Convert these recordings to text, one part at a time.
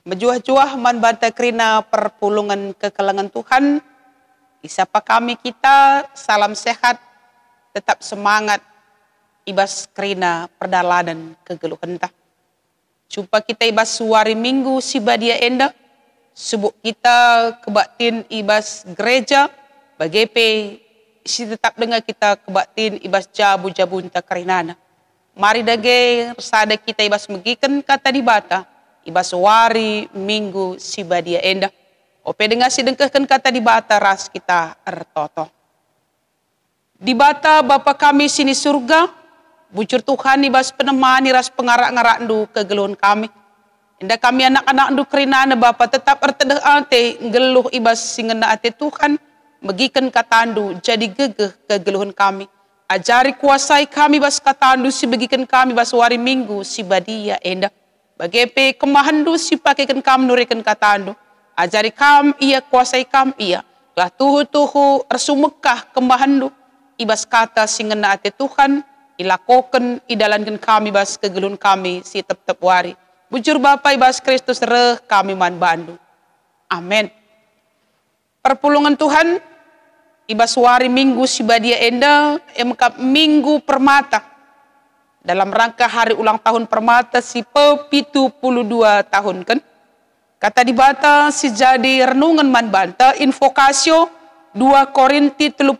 Mejuah-juah man banta kerina perpulungan kekelangan Tuhan. Isapa kami kita, salam sehat, tetap semangat, ibas kerina perdalanan kegeluhan ta. Jumpa kita ibas suari minggu si badia enda, subuk kita kebaktin ibas gereja, bagepe si tetap dengar kita kebaktin ibas jabu-jabu ta kerinana. Mari dage sada kita ibas megikan kata di bata, ibas wari minggu si badia enda. Ope dengar si dengkehkan kata di bata ras kita ertoto. Di bata Bapa kami sini surga, bujur Tuhan ibas penemani ras pengarak-ngarak ndu kegeluhan kami. Indah kami anak-anak ndu kerinana Bapa tetap ertedeh ate geluh ibas singena ate Tuhan, megikan katandu jadi gegeh kegeluhan kami. Ajari kuasai kami bas katandu si begikan kami bas wari minggu si badia enda. Bagepe kemahandu si pakaikan kami nurikan katandu. Ajari kam ia kuasai kam ia. Lah tuhu-tuhu ersumekah kemahandu. Ibas kata singena ate Tuhan. Ilakoken idalankan kami bas kegelun kami si tep-tep wari. Bujur Bapa ibas Kristus reh kami man bandu. Amin. Perpulungan Tuhan. Ibas wari minggu si badia enda. Emkap minggu permata. Dalam rangka hari ulang tahun permata si pe-72 tahun kan. Kata di bata si jadi renungan man banta invokasio 2 Korinti 34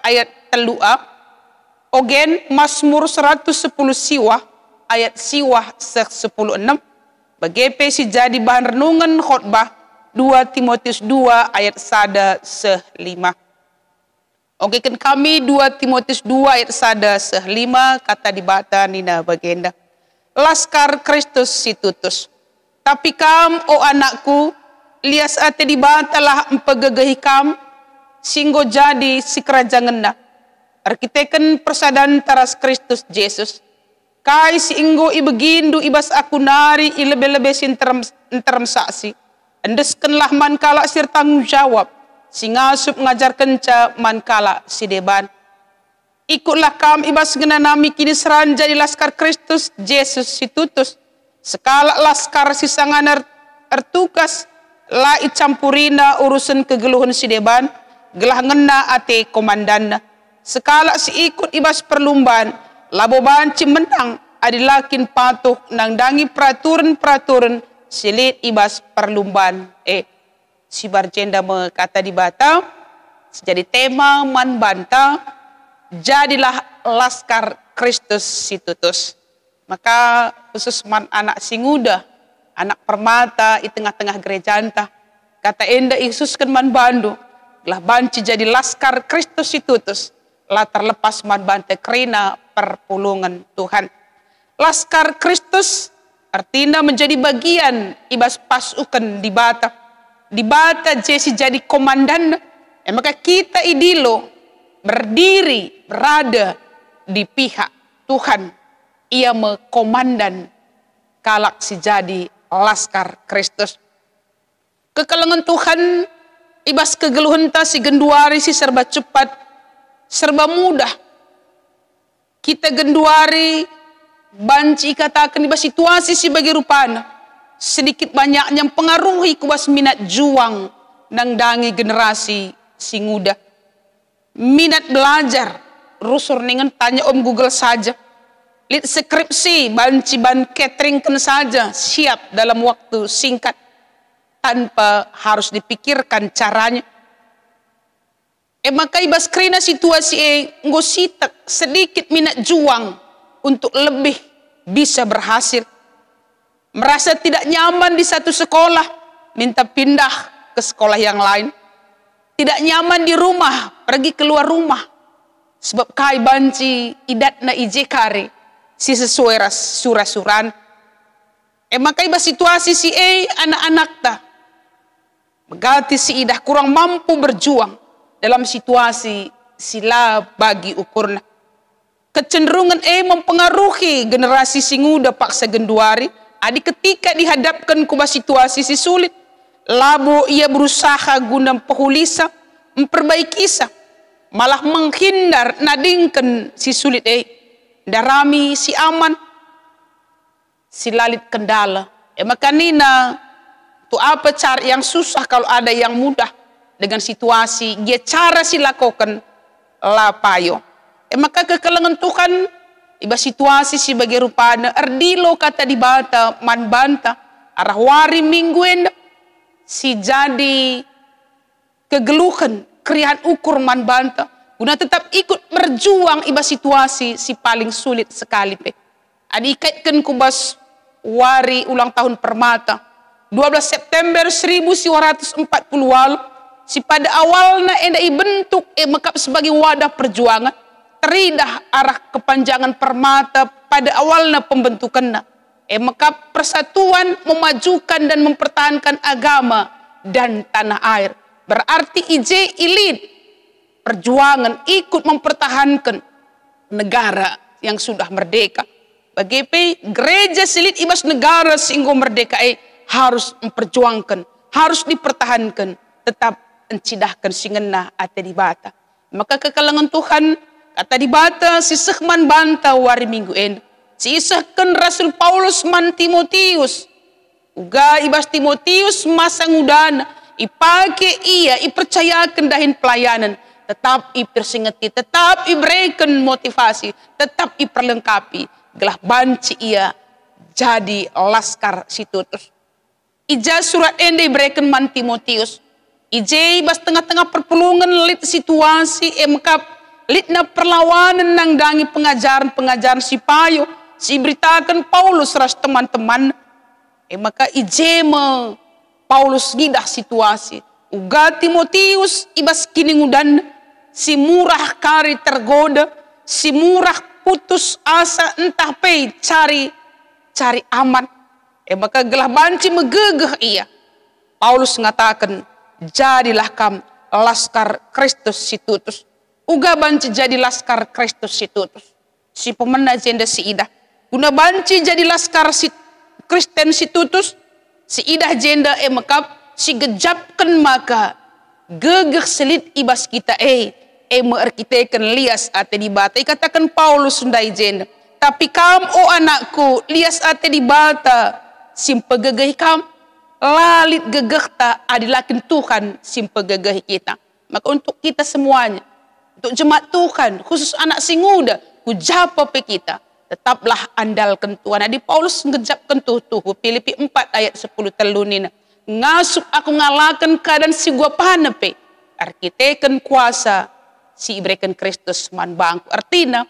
ayat 3. Ogen Mazmur 110 siwah ayat siwah 16. Bagepe si jadi bahan renungan khotbah 2 Timotius 2 ayat 1 5. Oke kan kami 2 Timotius 2 ayat 1 5 kata di bata nina bagenda. Laskar Kristus si tutus. Tapi kam o anakku lias ate di bata lah empegegehi kam singgo jadi si kerajaan na. Arkiteken persadan taras Kristus Yesus. Kai si inggo ibegindu ibas aku nari ilebe-lebe sinterem saksi. Endeskenlah man kala sir tanggung jawab. Singasup ngajar kenca mankala si deban. Ikutlah kam ibas genanami kini seran jadi laskar Kristus Yesus si tutus. Sekala laskar si sanganar ertukas la icampurina urusan kegeluhan si deban. Gelah ngena ate komandanna. Sekala si ikut ibas perlumban. Laboban cimentang adilakin patuh nang dangi peraturan-peraturan silit ibas perlumban. Si barjenda kata di bata, jadi tema man banta, jadilah laskar Kristus si tutus. Maka khusus man anak singuda, anak permata di tengah-tengah gereja anta, kata enda Yesus kan man bandu, lah banci jadi laskar Kristus si tutus, lah terlepas man banta kerina perpulungan Tuhan. Laskar Kristus artinya menjadi bagian ibas pasukan di bata. Di bata Jesi jadi komandan, maka kita idilo berdiri berada di pihak Tuhan. Ia mekomandan kalak si jadi laskar Kristus. Kekelengan Tuhan ibas kegeluhan ta si genduari si serba cepat, serba mudah. Kita genduari banci katakan ibas situasi si bagi rupana. Sedikit banyak yang pengaruhi kubas minat juang nang dangi generasi singuda. Minat belajar, rusur ningan tanya om Google saja. Lit skripsi, banci ban catering kan saja, siap dalam waktu singkat. Tanpa harus dipikirkan caranya. Maka ibas kerina situasi ngositak sedikit minat juang untuk lebih bisa berhasil. Merasa tidak nyaman di satu sekolah, minta pindah ke sekolah yang lain. Tidak nyaman di rumah, pergi keluar rumah. Sebab kai banci idatna ijekare, si sesuai surasuran. Maka iba situasi si anak-anak ta. Begati si idah kurang mampu berjuang dalam situasi sila bagi ukurna. Kecenderungan mempengaruhi generasi singuda paksa genduari. Adik ketika dihadapkan ke situasi si sulit, labo ia berusaha guna pehulisa, memperbaiki isa, malah menghindar nadingkan si sulit darami si aman, si lalit kendala. Maka nina Atau apa cara yang susah kalau ada yang mudah dengan situasi, dia cara silakokan lapayo. Maka kekalangan Tuhan, iba situasi sebagai rupana, erdilo kata di bata, man banta, arah wari minggu enda, si jadi kegeluhan, krian ukur man banta, guna tetap ikut berjuang iba situasi si paling sulit sekali pe. Adi ikaitkan kubas wari ulang tahun Permata 12 September 1940 si pada awalnya enda bentuk mekap sebagai wadah perjuangan teridah arah kepanjangan Permata pada awalnya pembentukannya mekap persatuan memajukan dan mempertahankan agama dan tanah air berarti IJ ilin perjuangan ikut mempertahankan negara yang sudah merdeka. Bagi gereja silit ibas negara sehingga merdeka harus memperjuangkan, harus dipertahankan, tetap encidahkan singena ate di bata. Maka kekalangan Tuhan kata di bata si sehman banta wari minggu en. Si isahkan Rasul Paulus man Timotius. Uga ibas Timotius masa ngudana ipake ia ipercayakan dahin pelayanan. Tetap ipersingeti, tetap iberikan motivasi, tetap iperlengkapi. Gelah banci ia jadi laskar situtus. Ija surat ende iberikan man Timotius. Ija bas tengah-tengah perpulungan lit situasi emkap litna perlawanan nang dangi pengajaran si payo. Si beritakan Paulus ras teman-teman. Maka ija Paulus gidah situasi. Uga Timotius ibas kini ngudan. Si murah kari tergoda. Si murah putus asa entah pei cari aman. Maka gelah banci megegeh ia. Paulus mengatakan, jadilah kam laskar Kristus situtus. Uga banci jadi laskar Kristus situtus. Si pemena jenda si idah. Guna banci jadi laskar si Kristen situtus. Si idah jenda mekap si gejapkan maka gegeh selit ibas kita meerkitekan lias ate di bata. Ikatakan Paulus sundai jen. Tapi kam anakku lias ate di bata. Simpe gegeh kam. Lalit gegeh ta adilakin Tuhan simpe gegeh kita. Maka untuk kita semuanya. Untuk jemaat Tuhan. Khusus anak singuda. Kujapa pe kita. Tetaplah andalkan Tuhan. Adi Paulus ngejapkan tuh. Filipi 4 ayat 10 telunina. Ngasup aku ngalakan keadaan si gua panepe. Arkiteken kuasa. Si iberikan Kristus man bangku. Artinya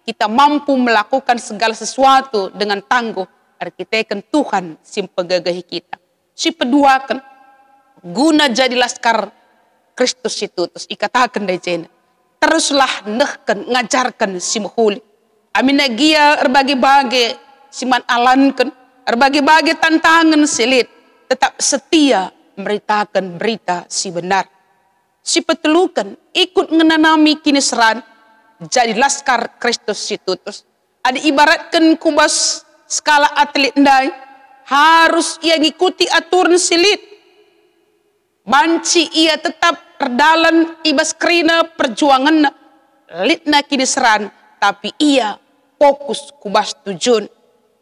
kita mampu melakukan segala sesuatu dengan tangguh. Arkiteken Tuhan simpe gagahi kita. Si peduakan guna jadi laskar Kristus situtus. Ikatakan dajena. Teruslah nehken ngajarkan si muhuli. Amin gia erbagi-bagi si man alankan. Erbagi-bagi tantangan silit. Tetap setia memberitakan berita si benar. Si petelukan ikut menanami kinisran jadi laskar Kristus situtus. Ada ibaratkan kubas skala atlet ndai harus ia ngikuti aturan silit. Banci ia tetap perdalan ibas krina perjuangan litna kinisran tapi ia fokus kubas tujuan.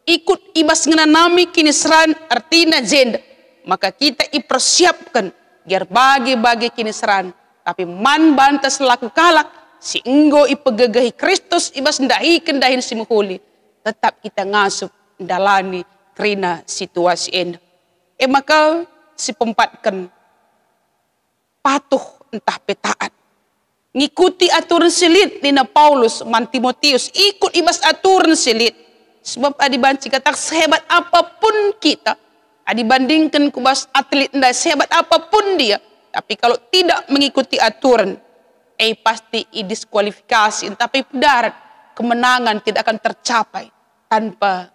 Ikut ibas menanami kinisran artinya jenda. Maka kita ipersiapkan biar bagi-bagi kinisran. Tapi man banta selaku kalak. Si enggo ipegegahi Kristus ibas ndahikan dahin si muhuli. Tetap kita ngasup dalani krina situasi ini. Maka si pempatkan patuh entah petaat. Ngikuti aturan silit dina Paulus man Timotius. Ikut ibas aturan silit. Sebab adibanci kata sehebat apapun kita. Dibandingkan kubas atlet nda sehebat apapun dia, tapi kalau tidak mengikuti aturan, pasti didiskualifikasi. Tapi darat kemenangan tidak akan tercapai tanpa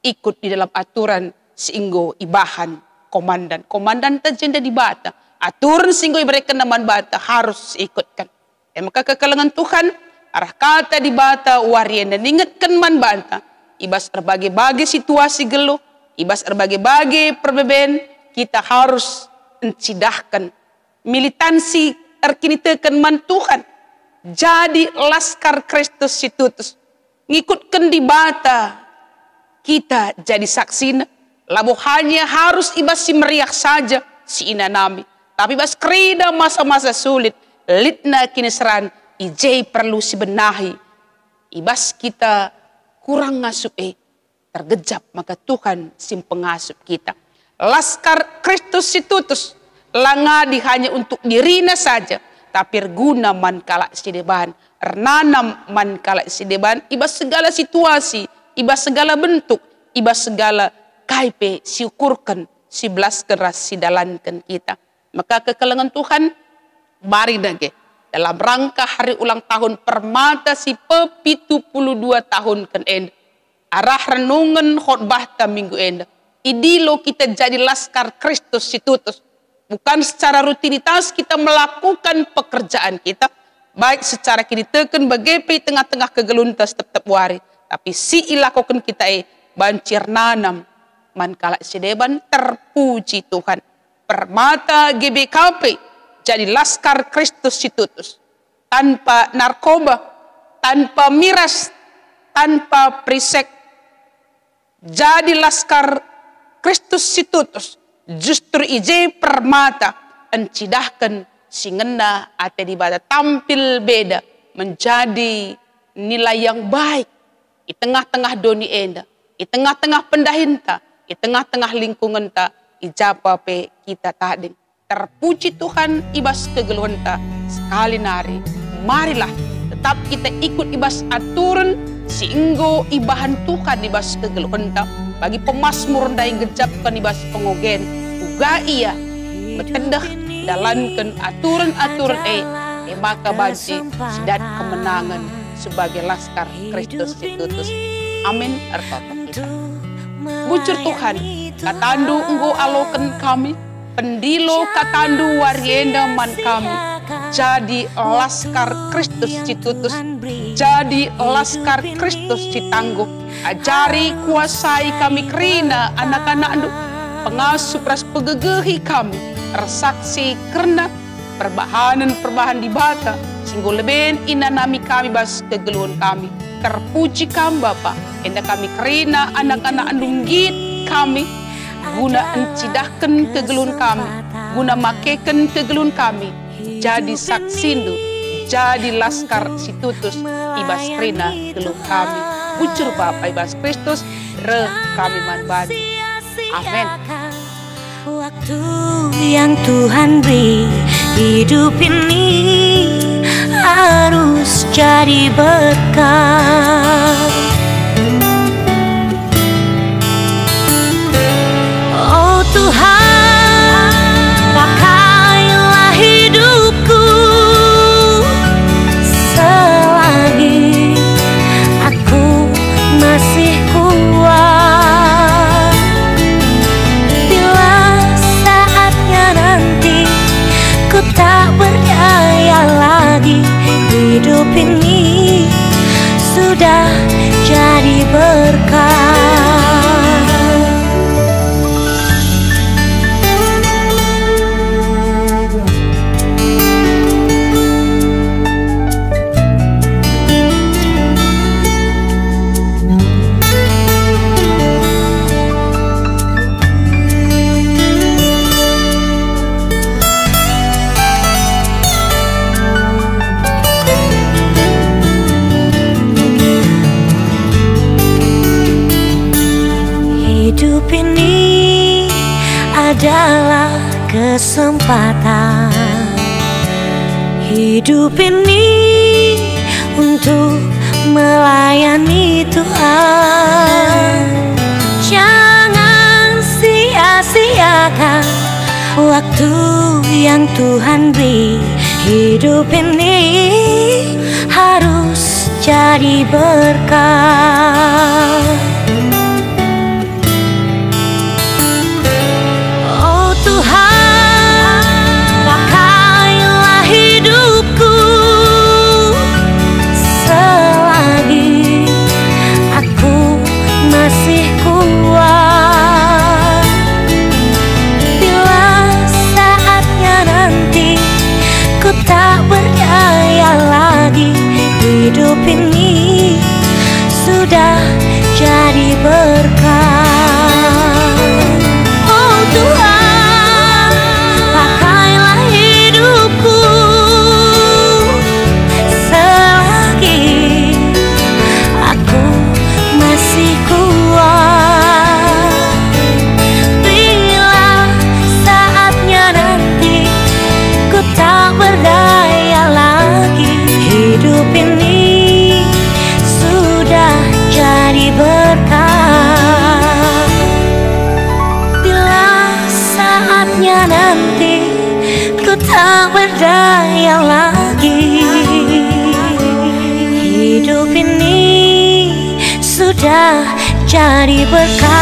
ikut di dalam aturan sehingga ibahan komandan terjenda di bata. Aturan sehingga iberikan naman bata harus ikutkan. Maka kekalangan Tuhan arah kata di bata warian dan ingatkan man bata. Ibas berbagai-bagai situasi geluh. Ibas berbagai-bagai perbedaan, kita harus mencidahkan militansi erkinitekan man Tuhan. Jadi laskar Kristus situtus. Ngikutkan di bata, kita jadi saksina. Labu hanya harus ibas si meriak saja si ina nami. Tapi bas kerida masa-masa sulit. Litna kini seran ijai perlu si benahi. Ibas kita kurang ngasup tergejap maka Tuhan sim pengasup kita. Laskar Kristus situtus langadi hanya untuk dirina saja. Tapi guna man kala sideban. Renanam man kala sideban. Ibas segala situasi. Ibas segala bentuk. Ibas segala kaipe siukurkan. Si belas keras si dalankan kita. Maka kekelengan Tuhan. Mari dage. Dalam rangka hari ulang tahun Permata si pe-72 tahun kan enda. Arah renungan khotbah ta minggu enda. Idilo kita jadi laskar Kristus situtus. Bukan secara rutinitas kita melakukan pekerjaan kita. Baik secara kini teken bagepe tengah-tengah kegeluntas tetap wari. Tapi si ilakokan kita bancir nanam. Man kala sedeban terpuji Tuhan. Permata GBKP jadi laskar Kristus situtus. Tanpa narkoba, tanpa miras, tanpa prisek. Jadi laskar Kristus situtus. Justru ije permata encidahkan singena ate di bata tampil beda menjadi nilai yang baik di tengah-tengah doni enda, di tengah-tengah pendahinta, di tengah-tengah lingkungan ta ijapa pe kita tading. Terpuji Tuhan ibas kegeluhanta sekali nari. Marilah tetap kita ikut ibas aturan sehingga ibahan Tuhan ibas kegeluhanta. Bagi pemasmur yang gejapkan ibas pengogen uga iya betendah dalankan aturan-aturan maka banci sedat kemenangan sebagai laskar Kristus situtus. Amin. Artota kita. Bujur Tuhan katandu enggo aloken kami pendilo katandu warienda man kami jadi laskar Kristus situtus, jadi laskar Kristus citangguh. Ajari kuasai kami kerina anak-anak andu pengasuh ras pegegehi kami resaksi karena perbahanan di bata singgo leben ina nami kami bas kegeluhan kami terpuji kami Bapa enda kami kerina anak-anak andunggit kami guna encidahkan kegeluhan kami guna makeken kegeluhan kami jadi saksindu jadi laskar situtus ibas kerina geluh kami ucur Bapa ibas Kristus re kami manbadi. Amin. Waktu yang Tuhan beri hidup ini harus jadi berkat. Oh Tuhan, pakailah hidupku selagi aku masih kuat. Bila saatnya nanti ku tak berdaya lagi, hidup ini sudah jadi berkat. Hidup ini adalah kesempatan. Hidup ini untuk melayani Tuhan. Jangan sia-siakan waktu yang Tuhan beri. Hidup ini harus jadi berkat. Masih kuat. Bila saatnya nanti ku tak berdaya lagi, hidup ini sudah jadi saatnya nanti ku tak berdaya lagi. Hidup ini sudah jadi berkah.